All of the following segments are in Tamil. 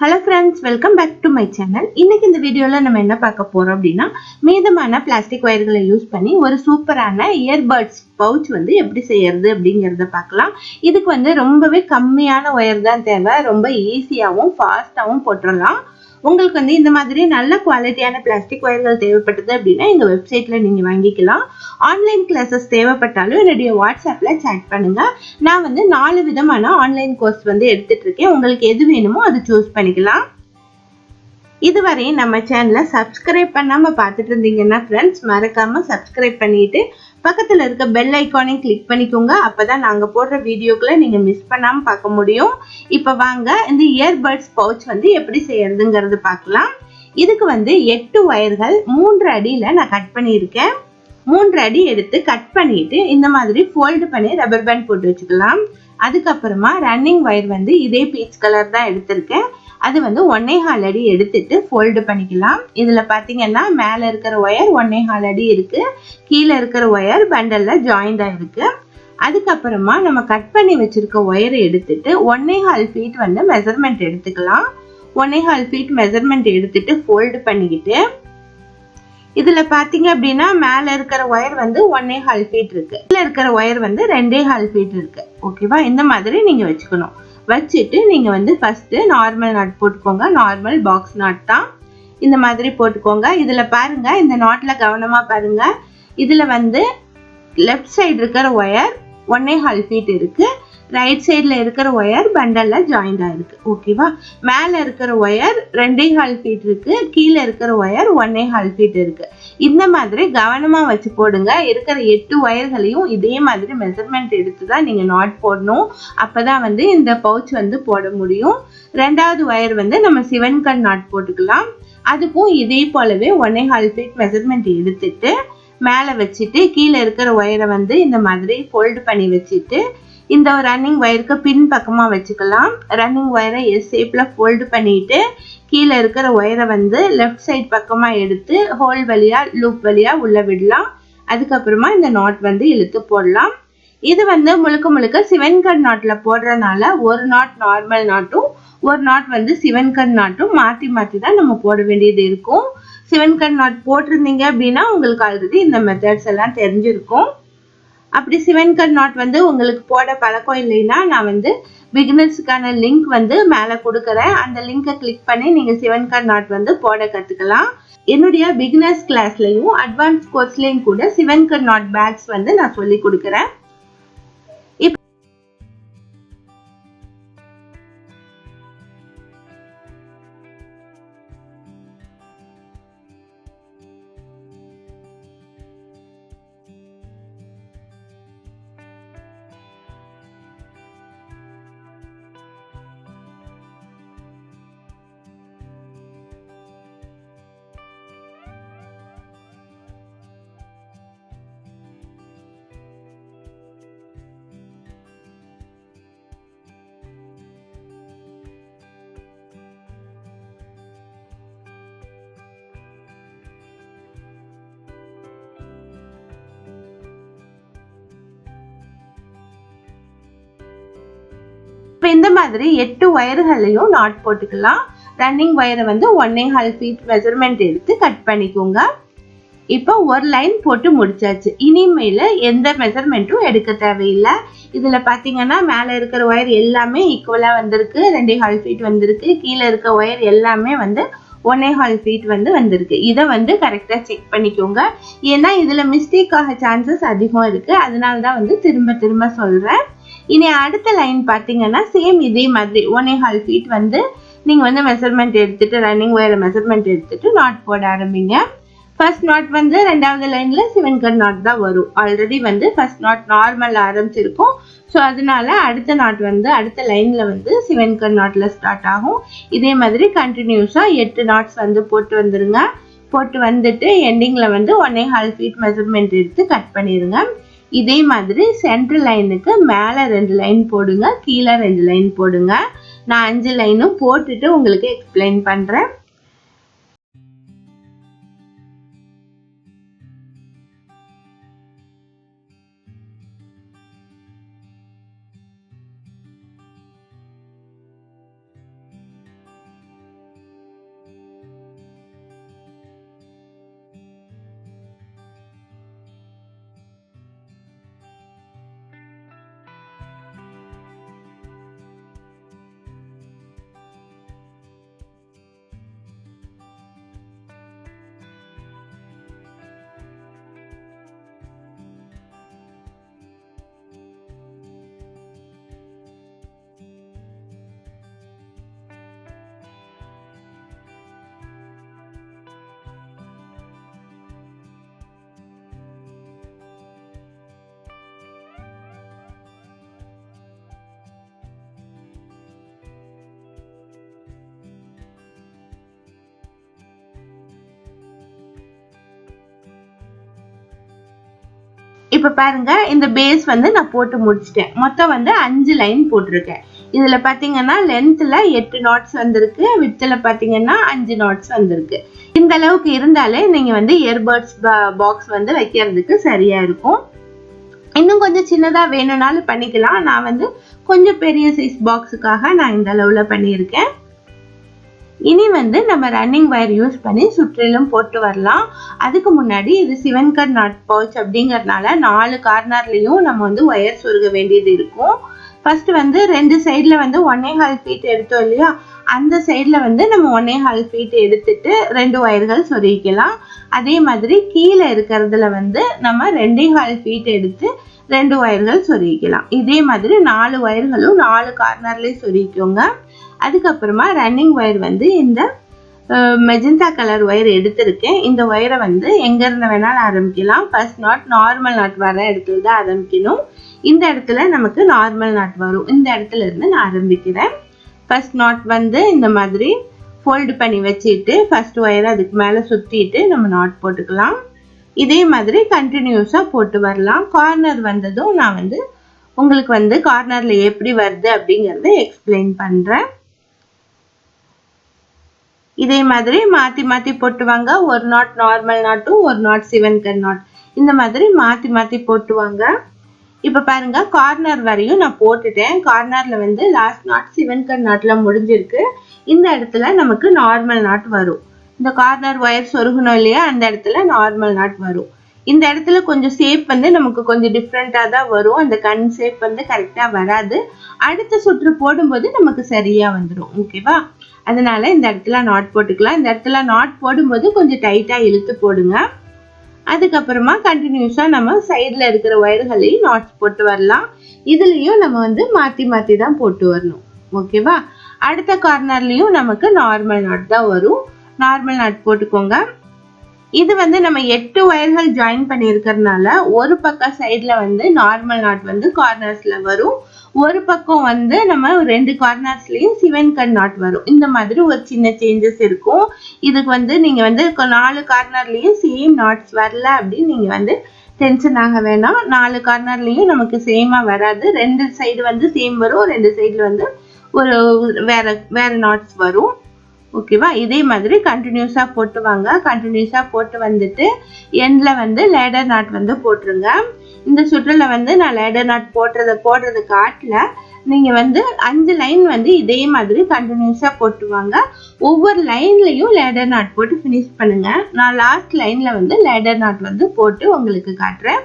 Hello friends, welcome back to my channel. இன்னைக்கு இந்த வீடியோல நம்ம என்ன பார்க்க போறோம் அப்படின்னா மீதமான பிளாஸ்டிக் வயர்களை யூஸ் பண்ணி ஒரு சூப்பரான இயர்பட்ஸ் பவுச் வந்து எப்படி செய்யறது அப்படிங்கறத பார்க்கலாம். இதுக்கு ரொம்பவே கம்மியான வயர் தான் தேவை. ரொம்ப ஈஸியாவும் ஃபாஸ்டாவும் போட்டுறலாம். உங்களுக்கு இந்த மாதிரி நல்ல குவாலிட்டியான பிளாஸ்டிக் வயர்கள் தேவைப்பட்டது அப்படின்னா எங்க வெப்சைட்ல நீங்க வாங்கிக்கலாம். ஆன்லைன் கிளாஸஸ் தேவைப்பட்டாலும் என்னுடைய வாட்ஸ்அப்ல சாட் பண்ணுங்க. நான் 4 விதமான ஆன்லைன் கோர்ஸ் எடுத்துட்டு இருக்கேன். உங்களுக்கு எது வேணுமோ அது சூஸ் பண்ணிக்கலாம். இதுவரை நம்ம சேனலை சப்ஸ்கிரைப் பண்ணாம பார்த்துட்டு இருந்தீங்கன்னா ஃப்ரெண்ட்ஸ் மறக்காம சப்ஸ்கிரைப் பண்ணிட்டு பக்கத்துல இருக்க பெல் ஐகானையும் கிளிக் பண்ணிக்கோங்க. அப்பதான் நாங்க போடுற வீடியோக்களை நீங்க மிஸ் பண்ணாம பார்க்க முடியும். இப்ப வாங்க இந்த இயர்பட்ஸ் பவுச் எப்படி செய்யறதுங்கிறது பார்க்கலாம். இதுக்கு 8 வயர்கள் 3 அடியில நான் கட் பண்ணியிருக்கேன். 3 அடி எடுத்து கட் பண்ணிட்டு இந்த மாதிரி ஃபோல்டு பண்ணி ரப்பர் பேண்ட் போட்டு வச்சுக்கலாம். அதுக்கப்புறமா ரன்னிங் வயர் இதே பீச் கலர் தான் எடுத்திருக்கேன். அது 1.25 அடி எடுத்துட்டு ஃபோல்டு பண்ணிக்கலாம். இதுல பாத்தீங்கன்னா மேல இருக்கிற ஒயர் 1.25 அடி இருக்கு, கீழே இருக்கிற ஒயர் பண்டல்ல ஜாயிண்ட் ஆயிருக்கு. அதுக்கப்புறமா நம்ம கட் பண்ணி வச்சிருக்க ஒயரை எடுத்துட்டு 1.25 ஃபீட் மெஷர்மெண்ட் எடுத்துக்கலாம். 1.25 ஃபீட் மெஷர்மெண்ட் எடுத்துட்டு ஃபோல்டு பண்ணிக்கிட்டு இதுல பாத்தீங்க அப்படின்னா மேல இருக்கிற ஒயர் 1.25 ஃபீட் இருக்கு, கீழே இருக்கிற ஒயர் 2.25 ஃபீட் இருக்கு. ஓகேவா? இந்த மாதிரி நீங்க வச்சுக்கணும். வச்சுட்டு நீங்க ஃபர்ஸ்ட் நார்மல் நாட் போட்டுக்கோங்க. நார்மல் பாக்ஸ் நாட் தான். இந்த மாதிரி போட்டுக்கோங்க. இதுல பாருங்க, இந்த நாட்ல கவனமா பாருங்க. இதுல லெஃப்ட் சைடு இருக்கிற ஒயர் 1.25 ஃபீட் இருக்கு, ரைட் சைட்ல இருக்கிற ஒயர் பண்டல்ல ஜாயிண்ட் ஆயிருக்கு. ஓகேவா? மேல இருக்கிற ஒயர் 2.25 ஃபீட் இருக்கு, கீழே இருக்கிற ஒயர் 1.25 ஃபீட் இருக்கு. இந்த மாதிரி கவனமா வச்சு போடுங்க. இருக்கிற 8 வயர்களையும் இதே மாதிரி மெஷர்மெண்ட் எடுத்து தான் நீங்க நாட் போடணும். அப்பதான் இந்த பவுச் போட முடியும். ரெண்டாவது ஒயர் நம்ம சிவன்கண் நாட் போட்டுக்கலாம். அதுக்கும் இதே போலவே 1.25 ஃபீட் மெஷர்மெண்ட் எடுத்துட்டு மேல வச்சுட்டு கீழே இருக்கிற ஒயரை இந்த மாதிரி ஃபோல்டு பண்ணி வச்சுட்டு இந்த ரன்னிங் வயருக்கு பின் பக்கமா வச்சுக்கலாம். ரன்னிங் வயரை எஸ் ஷேப்ல ஃபோல்டு பண்ணிட்டு கீழே இருக்கிற ஒயரை லெஃப்ட் சைட் பக்கமா எடுத்து ஹோல் வழியா லூப் வழியா உள்ள விடலாம். அதுக்கப்புறமா இந்த நாட் இழுத்து போடலாம். இது முழுக்க முழுக்க சிவன்கண் நாட்ல போடுறதுனால ஒரு நாட் நார்மல் நாட்டும் ஒரு நாட் சிவன்கண் நாட்டும் மாற்றி மாற்றி தான் நம்ம போட வேண்டியது இருக்கும். சிவன்கண் நாட் போட்டிருந்தீங்க அப்படின்னா உங்களுக்கு ஆல்ரெடி இந்த மெத்தட்ஸ் எல்லாம் தெரிஞ்சிருக்கும். அப்படி சிவன்கண் நாட் உங்களுக்கு போட பழக்கம் இல்லைன்னா நான் பிகினர்ஸ்க்கான லிங்க் மேல கொடுக்குறேன். அந்த லிங்கை கிளிக் பண்ணி நீங்க சிவன்கண் நாட் போட கத்துக்கலாம். என்னுடைய பிகினர்ஸ் கிளாஸ்லயும் அட்வான்ஸ் கோர்ஸ்லயும் கூட சிவன்கண் நாட் பேக்ஸ் நான் சொல்லி கொடுக்குறேன். இந்த மாதிரி 8 வயர்களையும் நாட் போட்டுக்கலாம். ரன்னிங் வயரை 1.25 ஃபீட் மெஷர்மெண்ட் எடுத்து கட் பண்ணிக்கோங்க. இப்போ ஒரு லைன் போட்டு முடிச்சாச்சு. இனிமேல எந்த மெஷர்மெண்ட்டும் எடுக்க தேவையில்லை. இதுல பாத்தீங்கன்னா மேல இருக்கிற ஒயர் எல்லாமே ஈக்குவலா வந்திருக்கு, 2.25 ஃபீட் வந்திருக்கு. கீழே இருக்க ஒயர் எல்லாமே 1.25 ஃபீட் வந்திருக்கு. இதை கரெக்டா செக் பண்ணிக்கோங்க. ஏன்னா இதுல மிஸ்டேக் ஆக சான்சஸ் அதிகம் இருக்கு. அதனாலதான் திரும்ப திரும்ப சொல்றேன். இனி அடுத்த லைன் பாத்தீங்கன்னா சேம் இதே மாதிரி 1.25 ஃபீட் நீங்க மெஷர்மெண்ட் எடுத்துட்டு ரன்னிங் வயர் மெஷர்மெண்ட் எடுத்துட்டு நாட் போட ஆரம்பிங்க. ஃபர்ஸ்ட் நாட் ரெண்டாவது லைன்ல சிவன்கண் நாட் தான் வரும். ஆல்ரெடி ஃபர்ஸ்ட் நாட் நார்மல் ஆரம்பிச்சிருக்கும். ஸோ அதனால அடுத்த நாட் அடுத்த லைன்ல சிவன்கண் நாட்ல ஸ்டார்ட் ஆகும். இதே மாதிரி கண்டினியூஸா 8 நாட்ஸ் போட்டு வந்துருங்க. போட்டு வந்துட்டு எண்டிங்ல 1.25 ஃபீட் மெஷர்மெண்ட் எடுத்து கட் பண்ணிருங்க. இதே மாதிரி சென்டர் லைனுக்கு மேல 2 லைன் போடுங்க, கீழே 2 லைன் போடுங்க. நான் 5 லைனும் போட்டுட்டு உங்களுக்கு எக்ஸ்பிளைன் பண்றேன். இப்ப பாருங்க இந்த பேஸ் வந்து நான் போட்டு முடிச்சிட்டேன். மொத்தம் வந்து 5 லைன் போட்டிருக்கேன். இதுல பாத்தீங்கன்னா லென்த்ல 8 நாட்ஸ் வந்திருக்கு, விட்த்ல பாத்தீங்கன்னா 5 நாட்ஸ் வந்திருக்கு. இந்த அளவுக்கு இருந்தாலே நீங்க வந்து இயர்பட்ஸ் பாக்ஸ் வந்து வைக்கிறதுக்கு சரியா இருக்கும். இன்னும் கொஞ்சம் சின்னதா வேணும்னாலும் பண்ணிக்கலாம். நான் வந்து கொஞ்சம் பெரிய சைஸ் பாக்ஸுக்காக நான் இந்த அளவுல பண்ணியிருக்கேன். இனி வந்து நம்ம ரன்னிங் வயர் யூஸ் பண்ணி சுற்றிலும் போட்டு வரலாம். அதுக்கு முன்னாடி இது 7 கட் நாட் பவுச் அப்படிங்கறதுனால 4 கார்னர்லயும் நம்ம வந்து வயர் சொருக வேண்டியது இருக்கும். ஃபர்ஸ்ட் வந்து 2 சைடுல வந்து 1.5 ஃபீட் எடுத்தோம் இல்லையா, அந்த சைடுல வந்து நம்ம 1.5 ஃபீட் எடுத்துட்டு 2 வயர்கள் சொருகிக்கலாம். அதே மாதிரி கீழே இருக்கிறதுல வந்து நம்ம 2.5 ஃபீட் எடுத்து 2 வயர்கள் சொருகிக்கலாம். இதே மாதிரி 4 வயர்களும் 4 கார்னர்லயும் சொருகிக்கோங்க. அதுக்கப்புறமா ரன்னிங் வயர் வந்து இந்த மெஜந்தா கலர் வயர் எடுத்திருக்கேன். இந்த வயரை வந்து எங்க இருந்து வேணாலும் ஆரம்பிக்கலாம். ஃபர்ஸ்ட் நாட் நார்மல் நாட் வர இடத்துல தான் ஆரம்பிக்கணும். இந்த இடத்துல நமக்கு நார்மல் நாட் வரும். இந்த இடத்துல இருந்து நான் ஆரம்பிக்கிறேன். ஃபர்ஸ்ட் நாட் வந்து இந்த மாதிரி ஃபோல்டு பண்ணி வச்சுட்டு ஃபர்ஸ்ட் வயரை அதுக்கு மேலே சுற்றிட்டு நம்ம நாட் போட்டுக்கலாம். இதே மாதிரி கண்டினியூஸாக போட்டு வரலாம். கார்னர் வந்ததும் நான் வந்து உங்களுக்கு வந்து கார்னர்ல எப்படி வருது அப்படிங்கறத எக்ஸ்பிளைன் பண்றேன். இதே மாதிரி மாத்தி மாத்தி போட்டு வாங்க. ஒரு நாட் நார்மல் நாட்டும் ஒரு நாட் 7 கட் நாட், இந்த மாதிரி மாத்தி மாத்தி போட்டு வாங்க. இப்ப பாருங்க கார்னர் வரையும் நான் போட்டுட்டேன். கார்னர்ல வந்து லாஸ்ட் நாட் 7 கட் நாட்ல முடிஞ்சிருக்கு. இந்த இடத்துல நமக்கு நார்மல் நாட் வரும். இந்த கார்னர் வயர் சொருகணும் இல்லையா, அந்த இடத்துல நார்மல் நாட் வரும். இந்த இடத்துல கொஞ்சம் ஷேப் வந்து நமக்கு கொஞ்சம் டிஃப்ரெண்டா தான் வரும். அந்த கண் ஷேப் வந்து கரெக்டா வராது. அடுத்த சுற்று போடும்போது நமக்கு சரியா வந்துடும். ஓகேவா? அதனால இந்த இடத்துல நாட் போட்டுக்கலாம். இந்த இடத்துல நாட் போடும்போது கொஞ்சம் டைட்டா இழுத்து போடுங்க. அதுக்கப்புறமா கண்டினியூஸா நம்ம சைட்ல இருக்கிற வயர்களையும் நாட்ஸ் போட்டு வரலாம். இதுலயும் நம்ம வந்து மாத்தி மாத்தி தான் போட்டு வரணும். ஓகேவா? அடுத்த கார்னர்லயும் நமக்கு நார்மல் நாட் தான் வரும். நார்மல் நாட் போட்டுக்கோங்க. இது வந்து நம்ம 8 வயர்கள் ஜாயின் பண்ணி இருக்கிறதுனால ஒரு பக்கம் சைட்ல வந்து நார்மல் நாட் வந்து கார்னர்ஸ்ல வரும். ஒரு பக்கம் வந்து நம்ம 2 கார்னர்ஸ்லயும் 7 கட் நாட் வரும். இந்த மாதிரி ஒரு சின்ன சேஞ்சஸ் இருக்கும். இதுக்கு வந்து நீங்க வந்து 4 கார்னர்லயும் சேம் நாட்ஸ் வரல அப்படின்னு நீங்க வந்து டென்ஷன் ஆக வேணாம். 4 கார்னர்லயும் நமக்கு சேமா வராது. 2 சைடு வந்து சேம் வரும், 2 சைடுல வந்து ஒரு வேற நாட்ஸ் வரும். ஓகேவா? இதே மாதிரி கண்டினியூஸா போட்டு வாங்க. கண்டினியூஸா போட்டு வந்துட்டு எண்ட்ல வந்து லேடர் நாட் வந்து போட்டுருங்க. இந்த சுற்றுல வந்து நான் லேடர் நாட் போடுறது காட்டல. நீங்க வந்து 5 லைன் வந்து இதே மாதிரி கண்டினியூஸா போட்டு வாங்க. ஒவ்வொரு லைன்லயும் லேடர் நாட் போட்டு ஃபினிஷ் பண்ணுங்க. நான் லாஸ்ட் லைன்ல வந்து லேடர் நாட் வந்து போட்டு உங்களுக்கு காட்டுறேன்.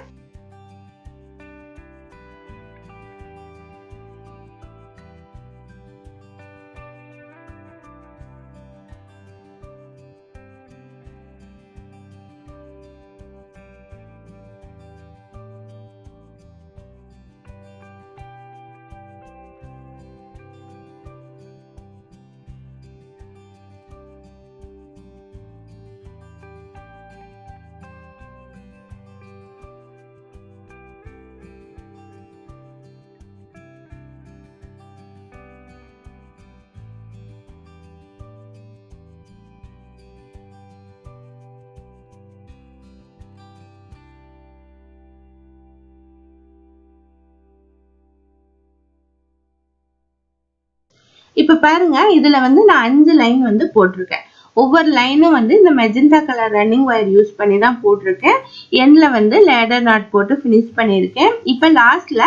இப்ப பாருங்க இதுல வந்து நான் 5 லைன் வந்து போட்டிருக்கேன். ஒவ்வொரு லைனும் வந்து இந்த magenta colour running wire use பண்ணி தான் போட்டிருக்கேன். எண்ட்ல வந்து லேடர் நாட் போட்டு ஃபினிஷ் பண்ணியிருக்கேன். இப்ப லாஸ்ட்ல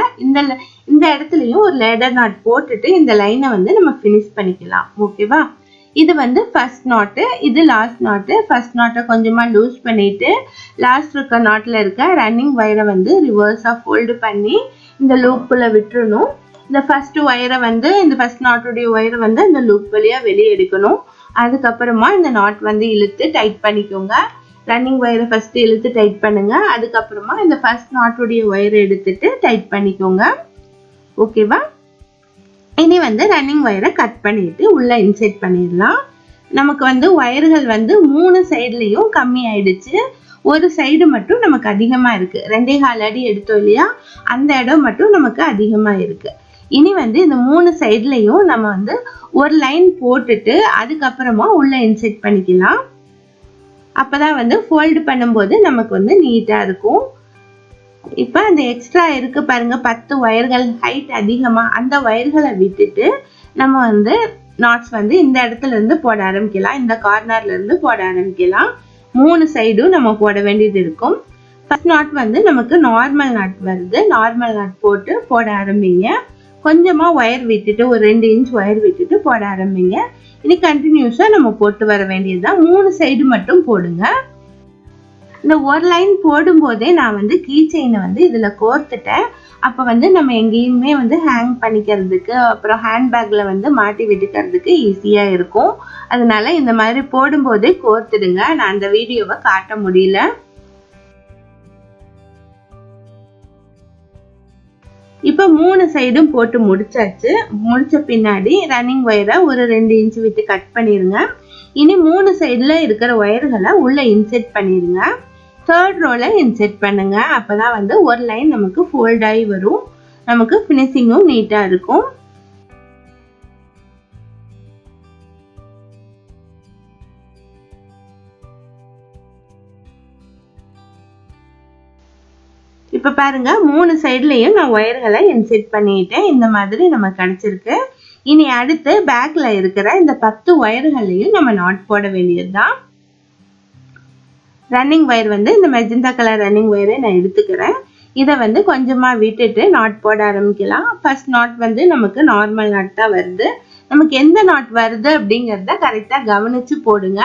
இந்த இடத்துலயும் ஒரு லேடர் நாட் போட்டுட்டு இந்த லைனை வந்து நம்ம ஃபினிஷ் பண்ணிக்கலாம். ஓகேவா? இது வந்து ஃபர்ஸ்ட் நாட்டு, இது லாஸ்ட் நாட்டு. ஃபர்ஸ்ட் நாட்டை கொஞ்சமா லூஸ் பண்ணிட்டு லாஸ்ட் இருக்க நாட்ல இருக்க ரன்னிங் வயரை வந்து ரிவர்ஸா ஃபோல்டு பண்ணி இந்த லூப்புல விட்டுறணும். இந்த ஃபர்ஸ்ட் வயரை வந்து இந்த ஃபர்ஸ்ட் நாட்டுடைய வயரை வந்து இந்த லூப் வழியா வெளியே எடுக்கணும். அதுக்கப்புறமா இந்த நாட் வந்து இழுத்து டைட் பண்ணிக்கோங்க. ரன்னிங் வயரை ஃபர்ஸ்ட் இழுத்து டைட் பண்ணுங்க. அதுக்கப்புறமா இந்த ஃபர்ஸ்ட் நாட்டுடைய வயரை எடுத்துட்டு டைட் பண்ணிக்கோங்க. ஓகேவா? இனி வந்து ரன்னிங் வயரை கட் பண்ணிட்டு உள்ள இன்செர்ட் பண்ணிடலாம். நமக்கு வந்து வயர்கள் வந்து 3 சைட்லயும் கம்மி ஆயிடுச்சு. ஒரு சைடு மட்டும் நமக்கு அதிகமா இருக்கு. 2.25 அடி எடுத்தோம் இல்லையா, அந்த இடம் மட்டும் நமக்கு அதிகமா இருக்கு. இனி வந்து இந்த 3 சைட்லயும் நம்ம வந்து ஒரு லைன் போட்டுட்டு அதுக்கப்புறமா உள்ள இன்செர்ட் பண்ணிக்கலாம். அப்பதான் வந்து ஃபோல்டு பண்ணும்போது நமக்கு வந்து நீட்டா இருக்கும். இப்போ அந்த எக்ஸ்ட்ரா இருக்கு பாருங்க 10 ஒயர்கள் ஹைட் அதிகமா, அந்த ஒயர்களை விட்டுட்டு நம்ம வந்து நாட்ஸ் வந்து இந்த இடத்துல இருந்து போட ஆரம்பிக்கலாம். இந்த கார்னர்ல இருந்து போட ஆரம்பிக்கலாம். 3 சைடும் நம்ம போட வேண்டியது இருக்கும். ஃபர்ஸ்ட் நாட் வந்து நமக்கு நார்மல் நாட் வருது. நார்மல் நாட் போட்டு போட ஆரம்பிங்க. கொஞ்சமா ஒயர் விட்டுட்டு ஒரு 2 இன்ச் ஒயர் விட்டுட்டு போட ஆரம்பிங்க. இனி கண்டினியூஸா நம்ம போட்டு வர வேண்டியதுதான். 3 சைடு மட்டும் போடுங்க. இந்த ஒரு லைன் போடும்போதே நான் வந்து கீ செயினை வந்து இதுல கோர்த்துட்டேன். அப்ப வந்து நம்ம எங்கேயுமே வந்து ஹேங் பண்ணிக்கிறதுக்கு, அப்புறம் ஹேண்ட்பேக்ல வந்து மாட்டி விட்டுக்கிறதுக்கு ஈஸியா இருக்கும். அதனால இந்த மாதிரி போடும்போதே கோர்த்துடுங்க. நான் அந்த வீடியோவை காட்ட முடியல. இப்ப 3 சைடும் போட்டு முடிச்சாச்சு. முடிச்ச பின்னாடி ரன்னிங் ஒயரை ஒரு 2 இன்ச் விட்டு கட் பண்ணிருங்க. இனி 3 சைடுல இருக்கிற ஒயர்களை உள்ள இன்செர்ட் பண்ணிருங்க. தேர்ட் ரோல இன்செர்ட் பண்ணுங்க. அப்பதான் வந்து ஒரு லைன் நமக்கு ஃபோல்ட் ஆகி வரும். நமக்கு ஃபினிஷிங்கும் நீட்டா இருக்கும். இப்ப பாருங்க 3 சைடுலயும் நான் ஒயர்களை இன்செர்ட் பண்ணிட்டேன். இந்த மாதிரி நமக்கு கிடைச்சிருக்கு. இனி அடுத்து பேக்ல இருக்கிற இந்த 10 ஒயர்களையும் நம்ம நாட் போட வேண்டியதுதான். ரன்னிங் ஒயர் வந்து இந்த மெஜந்தா கலர் ரன்னிங் ஒயரை நான் எடுத்துக்கிறேன். இதை வந்து கொஞ்சமா விட்டுட்டு நாட் போட ஆரம்பிக்கலாம். ஃபர்ஸ்ட் நாட் வந்து நமக்கு நார்மல் நாட் தான் வருது. நமக்கு எந்த நாட் வருது அப்படிங்கிறத கரெக்டா கவனிச்சு போடுங்க.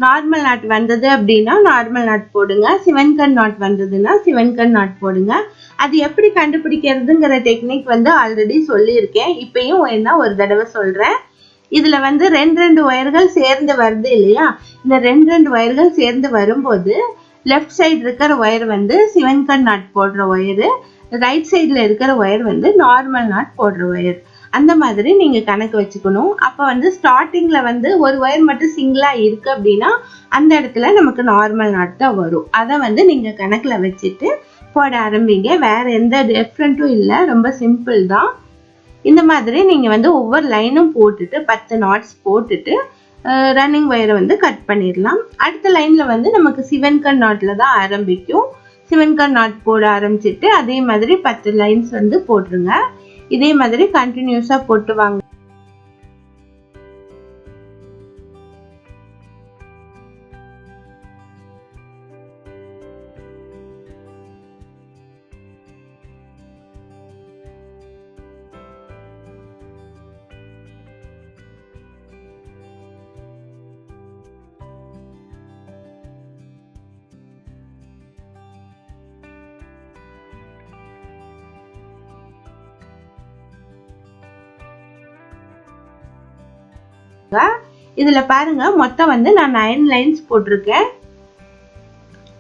நார்மல் நாட் வந்தது அப்படின்னா நார்மல் நாட் போடுங்க. சிவன்கண் நாட் வந்ததுன்னா சிவன்கண் நாட் போடுங்க. அது எப்படி கண்டுபிடிக்கிறதுங்கிற டெக்னிக் வந்து ஆல்ரெடி சொல்லியிருக்கேன். இப்பயும் என்ன ஒரு தடவை சொல்றேன். இதுல வந்து 2 ஒயர்கள் சேர்ந்து வருது இல்லையா? இந்த 2 ஒயர்கள் சேர்ந்து வரும்போது லெஃப்ட் சைடு இருக்கிற ஒயர் வந்து சிவன்கண் நாட் போடுற ஒயரு, ரைட் சைடுல இருக்கிற ஒயர் வந்து நார்மல் நாட் போடுற ஒயர். அந்த மாதிரி நீங்க கணக்கு வச்சுக்கணும். அப்ப வந்து ஸ்டார்டிங்ல வந்து ஒரு ஒயர் மட்டும் சிங்கிளா இருக்கு அப்படின்னா அந்த இடத்துல நமக்கு நார்மல் நாட் தான் வரும். அதை வந்து நீங்க கணக்குல வச்சுட்டு போட ஆரம்பிங்க. வேற எந்த டிஃப்ரெண்ட்டும் இல்லை, ரொம்ப சிம்பிள் தான். இந்த மாதிரி நீங்க வந்து ஒவ்வொரு லைனும் போட்டுட்டு 10 நாட்ஸ் போட்டுட்டு ரன்னிங் ஒயரை வந்து கட் பண்ணிடலாம். அடுத்த லைன்ல வந்து நமக்கு சிவன்கண் நாட்ல தான் ஆரம்பிக்கும். சிவன்கண் நாட் போட ஆரம்பிச்சுட்டு அதே மாதிரி 10 லைன்ஸ் வந்து போட்டுருங்க. இதே மாதிரி கண்டினியூஸா போட்டு வாங்க. இதுல பாருங்க மொத்தம் வந்து நான் 9 லைன்ஸ் போட்டிருக்கேன்.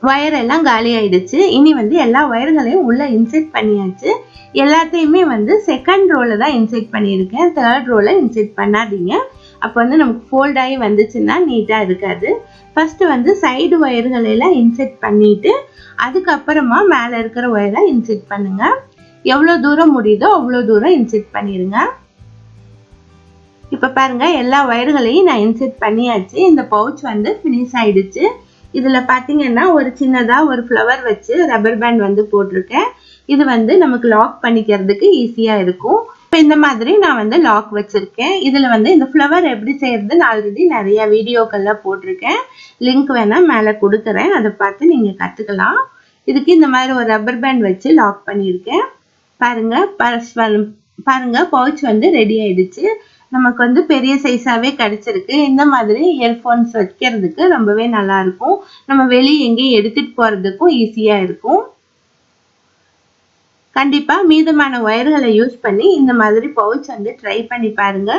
ஒயர் எல்லாம் காலி ஆயிடுச்சு. இனி வந்து எல்லா ஒயர்களையும் உள்ள இன்செர்ட் பண்ணியாச்சு. எல்லாத்தையுமே வந்து செகண்ட் ரோல தான் இன்செர்ட் பண்ணியிருக்கேன். தேர்ட் ரோல இன்செர்ட் பண்ணாதீங்க. அப்போ வந்து நமக்கு ஃபோல்ட் ஆகி வந்துச்சுன்னா நீட்டா இருக்காது. ஃபர்ஸ்ட் வந்து சைடு ஒயர்களை எல்லாம் இன்செர்ட் பண்ணிட்டு அதுக்கப்புறமா மேல இருக்கிற ஒயரை இன்செர்ட் பண்ணுங்க. எவ்வளவு தூரம் முடியுதோ அவ்வளவு தூரம் இன்செர்ட் பண்ணிருங்க. இப்ப பாருங்க எல்லா ஒயர்களையும் நான் இன்செர்ட் பண்ணியாச்சு. இந்த பவுச் வந்து ஃபினிஷ் ஆயிடுச்சு. இதுல பாத்தீங்கன்னா ஒரு சின்னதா ஒரு ஃப்ளவர் வச்சு ரப்பர் பேண்ட் வந்து போட்டிருக்கேன். இது வந்து நமக்கு லாக் பண்ணிக்கிறதுக்கு ஈஸியா இருக்கும். இப்போ இந்த மாதிரி நான் வந்து லாக் வச்சிருக்கேன். இதுல வந்து இந்த ஃப்ளவர் எப்படி செய்யறதுன்னு ஆல்ரெடி நிறைய வீடியோக்கள்ல போட்டிருக்கேன். லிங்க் வேணா மேல கொடுக்குறேன், அதை பார்த்து நீங்க கத்துக்கலாம். இதுக்கு இந்த மாதிரி ஒரு ரப்பர் பேண்ட் வச்சு லாக் பண்ணியிருக்கேன். பாருங்க பாருங்க பவுச் வந்து ரெடி ஆயிடுச்சு. நமக்கு வந்து பெரிய சைஸாவே கிடைச்சிருக்கு. இந்த மாதிரி இயர்போன்ஸ் வைக்கிறதுக்கு ரொம்பவே நல்லா இருக்கும். நம்ம வெளியே எங்கேயும் எடுத்துட்டு போறதுக்கும் ஈஸியா இருக்கும். கண்டிப்பா மீதமான ஒயர்களை யூஸ் பண்ணி இந்த மாதிரி பவுச் வந்து ட்ரை பண்ணி பாருங்க.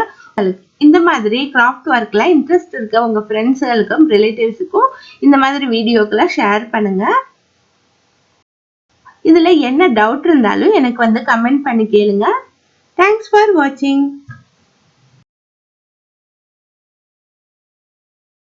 இந்த மாதிரி கிராஃப்ட் ஒர்க்ல இன்ட்ரெஸ்ட் இருக்க உங்க ஃப்ரெண்ட்ஸ்களுக்கும் ரிலேட்டிவ்ஸுக்கும் இந்த மாதிரி வீடியோக்களை ஷேர் பண்ணுங்க. இதுல என்ன டவுட் இருந்தாலும் எனக்கு வந்து கமெண்ட் பண்ணி கேளுங்க. தேங்க்ஸ் ஃபார் வாட்சிங்.